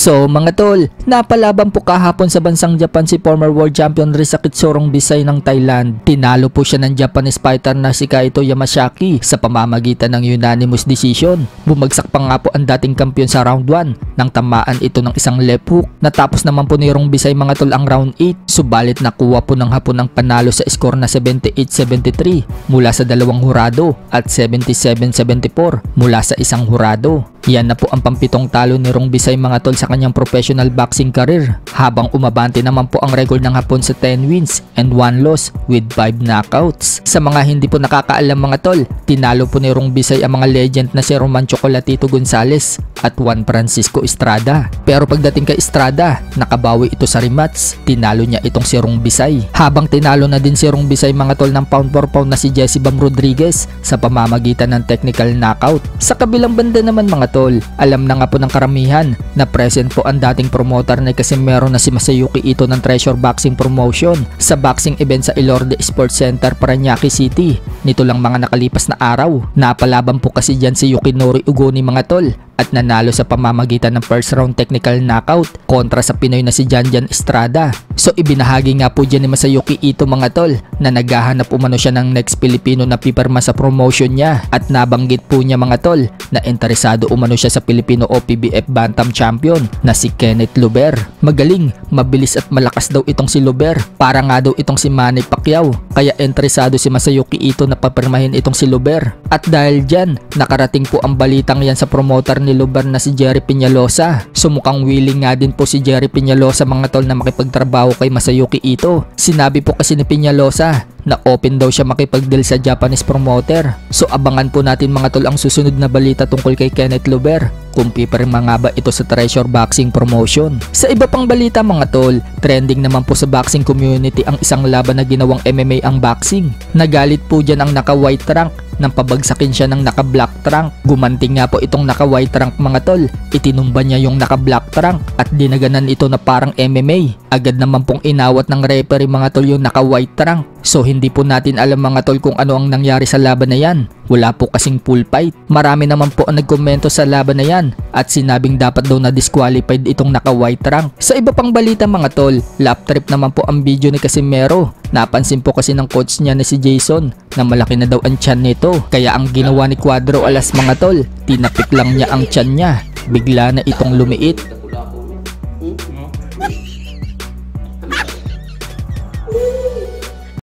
So mga tol, napalaban po kahapon sa bansang Japan si former world champion Risaki Tsorong Bisay ng Thailand. Tinalo po siya ng Japanese fighter na si Kaito Yamashaki sa pamamagitan ng unanimous decision. Bumagsak pa nga po ang dating kampiyon sa round 1 nang tamaan ito ng isang left hook. Natapos naman po ni Rong Bisay mga tol ang round 8. Subalit nakuha po ng Hapon ang panalo sa score na 78-73 mula sa dalawang hurado at 77-74 mula sa isang hurado. Yan na po ang pampitong talo ni Rong Bisay mga tol sa kanyang professional boxing career, habang umabante naman po ang record ng Hapon sa 10 wins and 1 loss with 5 knockouts. Sa mga hindi po nakakaalam mga tol, tinalo po ni Rong Bisay ang mga legend na si Roman Chocolatito Gonzalez at Juan Francisco Estrada. Pero pagdating kay Estrada, nakabawi ito sa rematch. Tinalo niya itong si Rong Bisay. Habang tinalo na din si Rong Bisay mga tol ng pound for pound na si Jesse Bam Rodriguez sa pamamagitan ng technical knockout. Sa kabilang banda naman mga tol, alam na nga po ng karamihan na present po ang dating promoter na Casimero na si Masayuki Ito ng Treasure Boxing Promotion sa boxing event sa Ilorde Sports Center, Parañaque City. Nito lang mga nakalipas na araw. Napalaban po kasi dyan si Yukinori Ugoni mga tol at nanalo sa pamamagitan ng first round technical knockout kontra sa Pinoy na si Janjan Estrada. So ibinahagi nga po dyan ni Masayuki Ito mga tol na naghahanap umano siya ng next Pilipino na pipirma sa promotion niya, at nabanggit po niya mga tol na interesado umano siya sa Pilipino OPBF Bantam Champion na si Kenneth Luber. Magaling, mabilis at malakas daw itong si Luber, para nga daw itong si Manny Pacquiao, kaya interesado si Masayuki Ito na papirmahin itong si Luber. At dahil dyan, nakarating po ang balitang yan sa promoter ni Luber na si Jerry Peñalosa. Sumukhang willing nga din po si Jerry Peñalosa mga tol na makipagtrabaho kay Masayuki Ito. Sinabi po kasi ni Peñalosa na open daw siya makipag-deal sa Japanese promoter. So abangan po natin mga tol ang susunod na balita tungkol kay Kenneth Luber, kung pipirma nga ba ito sa Treasure Boxing Promotion. Sa iba pang balita mga tol, trending naman po sa boxing community ang isang laban na ginawang MMA ang boxing. Nagalit po dyan ang naka-white rank nang pabagsakin siya ng naka-black trunk. Gumanting nga po itong naka-white trunk mga tol. Itinumba niya yung naka-black trunk at dinaganan ito na parang MMA. Agad naman pong inawat ng referee mga tol yung naka-white trunk. So hindi po natin alam mga tol kung ano ang nangyari sa laban na yan. Wala po kasing full fight. Marami naman po ang nagkomento sa laban na yan at sinabing dapat daw na disqualified itong naka-white rank. Sa iba pang balita mga tol, lap trip naman po ang video ni Casimero. Napansin po kasi ng coach niya na si Jason na malaki na daw ang tiyan nito. Kaya ang ginawa ni Cuadro Alas mga tol, tinapik lang niya ang tiyan niya. Bigla na itong lumiit